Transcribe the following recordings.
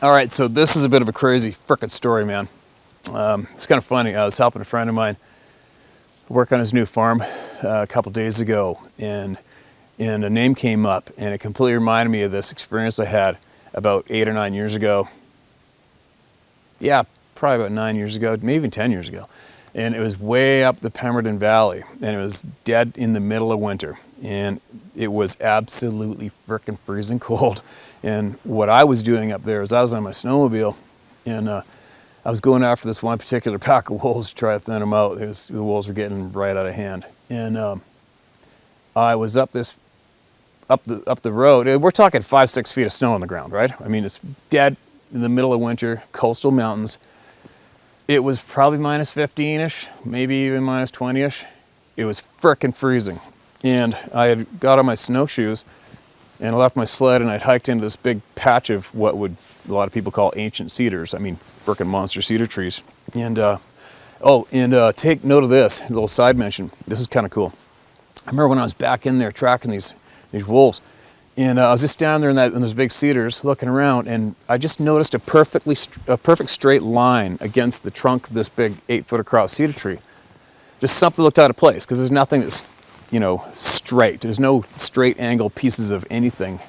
All right, so this is a bit of a crazy frickin' story, man. It's kind of funny. I was helping a friend of mine work on his new farm a couple days ago, and a name came up, and it completely reminded me of this experience I had about 8 or 9 years ago. Yeah, probably about 9 years ago, maybe even 10 years ago. And it was way up the Pemberton Valley, and it was dead in the middle of winter, and it was absolutely frickin' freezing cold. And what I was doing up there is I was on my snowmobile, and I was going after this one particular pack of wolves to try to thin them out. The wolves were getting right out of hand, and I was up the road. We're talking 5-6 feet of snow on the ground, right? I mean, it's dead in the middle of winter, coastal mountains. It was probably minus 15-ish, maybe even minus 20-ish. It was frickin' freezing, and I had got on my snowshoes and I left my sled, and I'd hiked into this big patch of what would a lot of people call ancient cedars. I mean, frickin' monster cedar trees. And take note of this, a little side mention. This is kind of cool. I remember when I was back in there tracking these wolves, and I was just down there in those big cedars looking around, and I just noticed a perfect straight line against the trunk of this big 8-foot across cedar tree. Just something looked out of place, because there's nothing that's, straight. There's no straight angle pieces of anything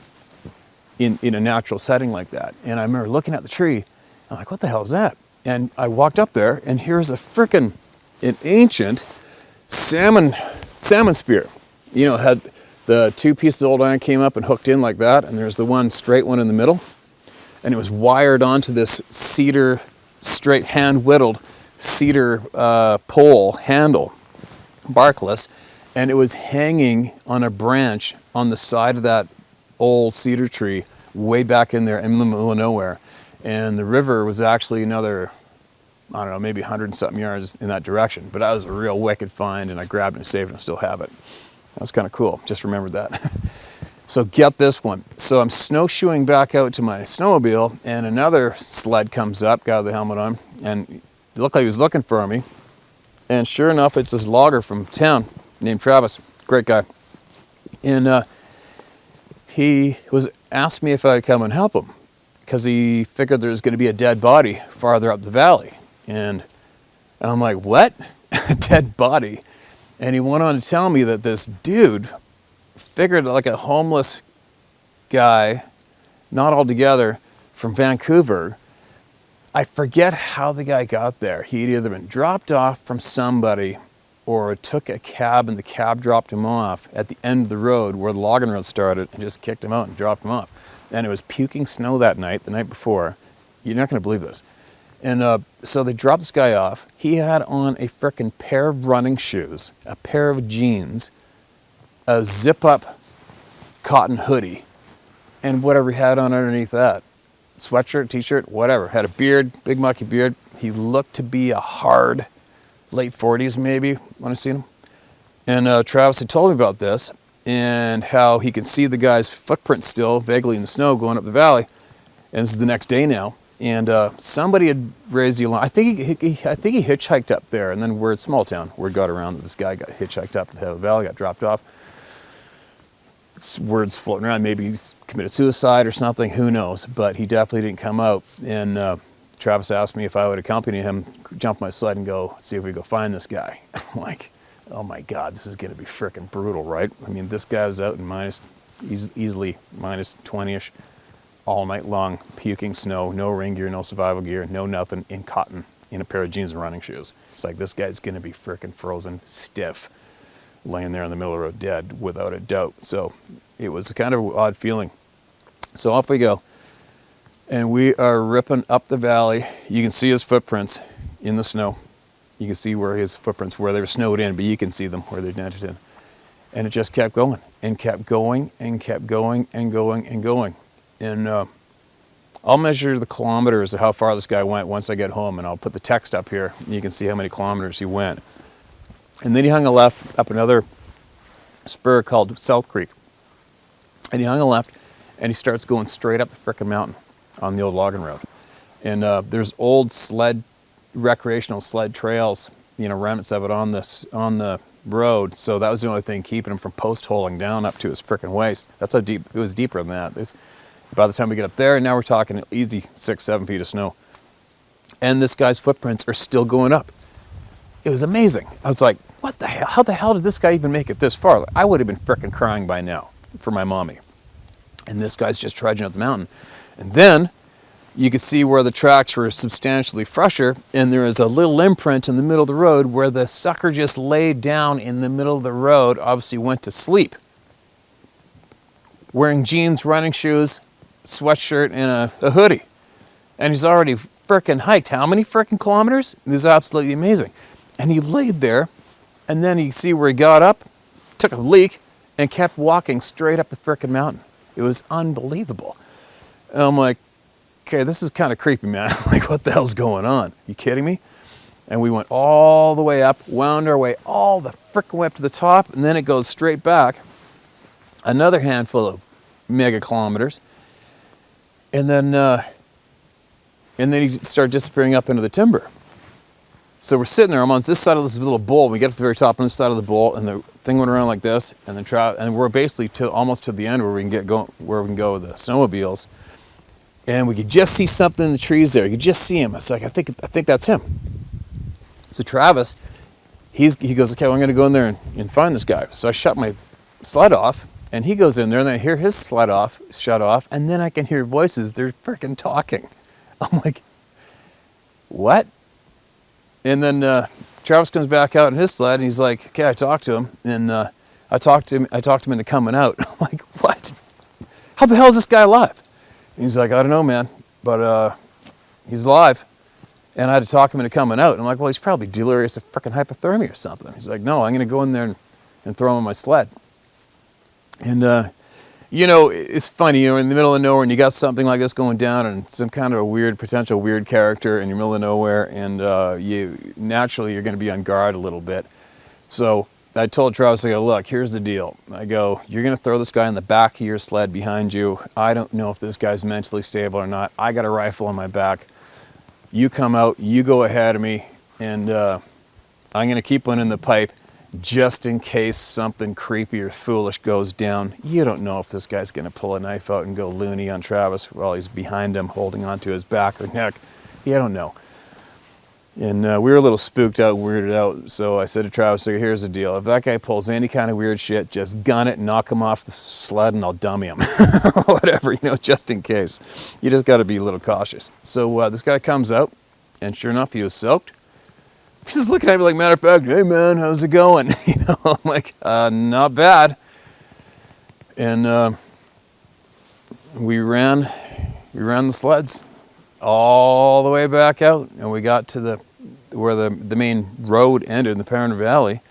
in a natural setting like that. And I remember looking at the tree, I'm like, what the hell is that? And I walked up there, and here's an ancient salmon spear. Had the two pieces of old iron came up and hooked in like that, and there's the one straight one in the middle, and it was wired onto this cedar, straight hand-whittled cedar pole handle, barkless, and it was hanging on a branch on the side of that old cedar tree way back in there in the middle of nowhere. And the river was actually another, I don't know, maybe 100 and something yards in that direction. But that was a real wicked find, and I grabbed it and saved it and still have it. That was kind of cool. Just remembered that. So get this one. So I'm snowshoeing back out to my snowmobile, and another sled comes up, got the helmet on, and it looked like he was looking for me. And sure enough, it's this logger from town named Travis. Great guy. And he asked me if I would come and help him, because he figured there was going to be a dead body farther up the valley. And I'm like, what? A dead body? And he went on to tell me that this dude figured like a homeless guy, not altogether, from Vancouver. I forget how the guy got there. He'd either been dropped off from somebody or took a cab, and the cab dropped him off at the end of the road where the logging road started, and just kicked him out and dropped him off. And it was puking snow that night, the night before. You're not going to believe this. And so they dropped this guy off. He had on a frickin' pair of running shoes, a pair of jeans, a zip-up cotton hoodie, and whatever he had on underneath that. Sweatshirt, t-shirt, whatever. Had a beard, big mucky beard. He looked to be a hard late 40s maybe when I seen him. And Travis had told me about this, and how he can see the guy's footprints still vaguely in the snow going up the valley. And this is the next day now. And somebody had raised the alarm. I think he hitchhiked up there, and then we're a small town. Word got around that this guy got hitchhiked up the head of the valley, got dropped off. Words floating around, maybe he's committed suicide or something, who knows. But he definitely didn't come out. And Travis asked me if I would accompany him, jump my sled and go see if we go find this guy. I'm like, oh my God, this is going to be frickin' brutal, right? I mean, this guy was out in easily minus 20-ish all night long, puking snow, no rain gear, no survival gear, no nothing, in cotton, in a pair of jeans and running shoes. It's like, this guy's going to be frickin' frozen stiff, laying there in the middle of the road dead, without a doubt. So it was a kind of odd feeling. So off we go. And we are ripping up the valley. You can see his footprints in the snow. You can see where his footprints, where they were snowed in, but you can see them where they're dented in. And it just kept going, and kept going, and kept going, and going, and going. And I'll measure the kilometers of how far this guy went once I get home, and I'll put the text up here, and you can see how many kilometers he went. And then he hung a left up another spur called South Creek. And he hung a left, and he starts going straight up the frickin' mountain on the old logging road. And there's old recreational sled trails, remnants of it on the road. So that was the only thing keeping him from post holing down up to his frickin' waist. That's how deep, it was deeper than that. By the time we get up there, now we're talking easy 6-7 feet of snow. And this guy's footprints are still going up. It was amazing. I was like, what the hell? How the hell did this guy even make it this far? I would have been frickin' crying by now for my mommy. And this guy's just trudging up the mountain. And then you could see where the tracks were substantially fresher, and there is a little imprint in the middle of the road where the sucker just laid down in the middle of the road, obviously went to sleep. Wearing jeans, running shoes, sweatshirt, and a hoodie. And he's already frickin' hiked how many frickin' kilometers? This is absolutely amazing. And he laid there, and then you see where he got up, took a leak, and kept walking straight up the frickin' mountain. It was unbelievable. And I'm like, okay, this is kind of creepy, man. Like, what the hell's going on? You kidding me? And we went all the way up, wound our way all the frickin' way up to the top, and then it goes straight back. Another handful of mega kilometers. And then you start disappearing up into the timber. So we're sitting there, I'm on this side of this little bowl. We get to the very top on this side of the bowl, and the thing went around like this, and then and we're basically almost to the end where we can where we can go with the snowmobiles. And we could just see something in the trees there. You could just see him. It's like, I think that's him. So Travis, he goes, okay, well, I'm gonna go in there and find this guy. So I shut my sled off, and he goes in there, and then I hear his sled shut off, and then I can hear voices. They're freaking talking. I'm like, what? And then Travis comes back out in his sled, and he's like, okay, I talked to him, and I talked him into coming out. I'm like, what? How the hell is this guy alive? And he's like, I don't know, man, but he's alive. And I had to talk him into coming out. And I'm like, well, he's probably delirious of freaking hypothermia or something. He's like, no, I'm going to go in there and throw him on my sled. And you know, it's funny, you know, in the middle of nowhere, and you got something like this going down, and some kind of a potential weird character in the middle of nowhere, and you're going to be on guard a little bit. So I told Travis, I go, look, here's the deal. I go, you're going to throw this guy in the back of your sled behind you. I don't know if this guy's mentally stable or not. I got a rifle on my back. You come out, you go ahead of me, and I'm going to keep one in the pipe, just in case something creepy or foolish goes down. You don't know if this guy's going to pull a knife out and go loony on Travis while he's behind him holding onto his back or neck. You don't know. And we were a little spooked out, weirded out. So I said to Travis, here's the deal. If that guy pulls any kind of weird shit, just gun it, knock him off the sled, and I'll dummy him. Whatever, you know, just in case. You just got to be a little cautious. So this guy comes out, and sure enough, he was soaked. He's just looking at me like, matter of fact, hey man, how's it going? You know, I'm like, not bad. And we ran the sleds all the way back out, and we got to where the main road ended in the Parent Valley,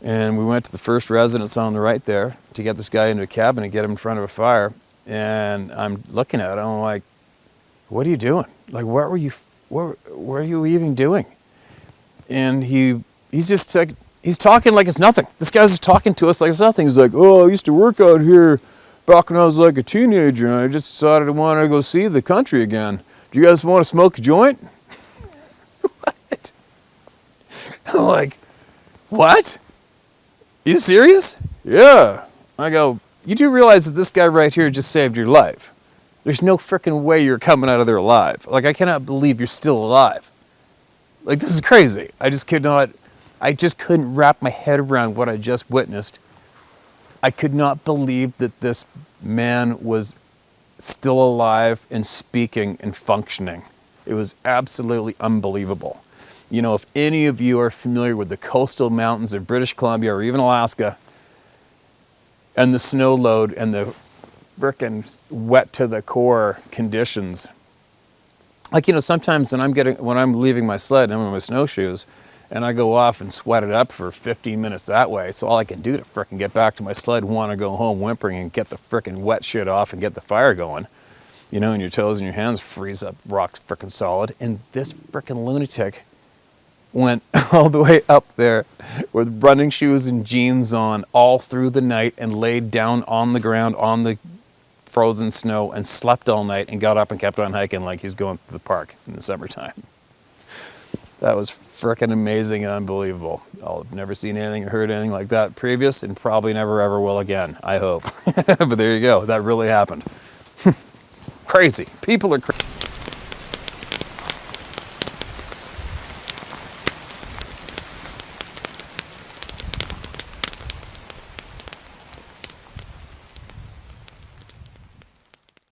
and we went to the first residence on the right there to get this guy into a cabin and get him in front of a fire. And I'm looking at him, I'm like, what are you doing? Like, what are you even doing? And he's just like, he's talking like it's nothing. This guy's just talking to us like it's nothing. He's like, oh, I used to work out here back when I was like a teenager, and I just decided I wanted to go see the country again. Do you guys want to smoke a joint? What? I'm like, what? You serious? Yeah. I go, you do realize that this guy right here just saved your life. There's no frickin' way you're coming out of there alive. Like, I cannot believe you're still alive. Like, this is crazy. I just couldn't wrap my head around what I just witnessed. I could not believe that this man was still alive and speaking and functioning. It was absolutely unbelievable. You know, if any of you are familiar with the coastal mountains of British Columbia or even Alaska, and the snow load and the frickin' wet to the core conditions, like, you know, sometimes when I'm leaving my sled and I'm in my snowshoes, and I go off and sweat it up for 15 minutes that way, it's all I can do to frickin' get back to my sled, want to go home whimpering and get the frickin' wet shit off and get the fire going. You know, and your toes and your hands freeze up, rock frickin' solid. And this frickin' lunatic went all the way up there with running shoes and jeans on all through the night and laid down on the ground on the frozen snow and slept all night and got up and kept on hiking like he's going to the park in the summertime. That was frickin' amazing and unbelievable. I've never seen anything or heard anything like that previous, and probably never ever will again, I hope. But there you go, that really happened. crazy. People are crazy.